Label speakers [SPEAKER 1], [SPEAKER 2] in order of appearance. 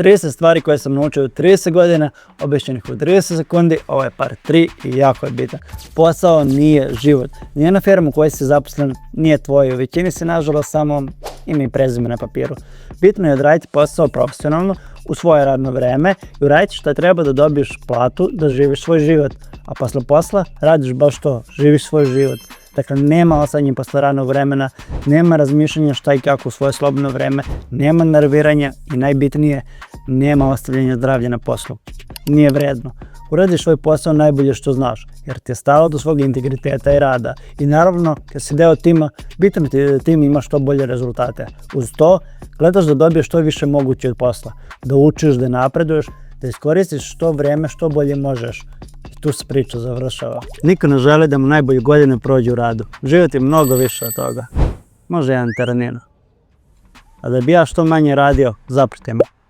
[SPEAKER 1] 30 stvari koje sam naučio u 30 godina, objašnjenih u 30 sekundi, ovo je part 3 i jako je bitan. Posao nije život. Nijedna firma u kojoj si zaposlen nije tvoja, u većini si nažalost samo ime i prezime na papiru. Bitno je odraditi posao profesionalno u svoje radno vreme i uraditi šta treba da dobiješ platu da živiš svoj život, a posle posla radiš baš to, živiš svoj život. Dakle, nema osadnje posle radnog vremena, nema razmišljanja šta i kako u svoje slobodno vreme, nema nerviranja i najbitnije, nema ostavljanja zdravlja na poslu. Nije vredno. Uradiš svoj posao najbolje što znaš, jer ti je stalo do svog integriteta i rada. I naravno, kad si deo tima, bitno ti je da tim ima što bolje rezultate. Uz to, gledaš da dobiješ što više moguće od posla, da učiš, da napreduješ, da iskoristiš što vreme što bolje možeš. I tu se priča završava. Niko ne želi da mu najbolje godine prođe u radu. Život je mnogo više od toga. Može jedan teranina. A da bi ja što manje radio, zaprite me.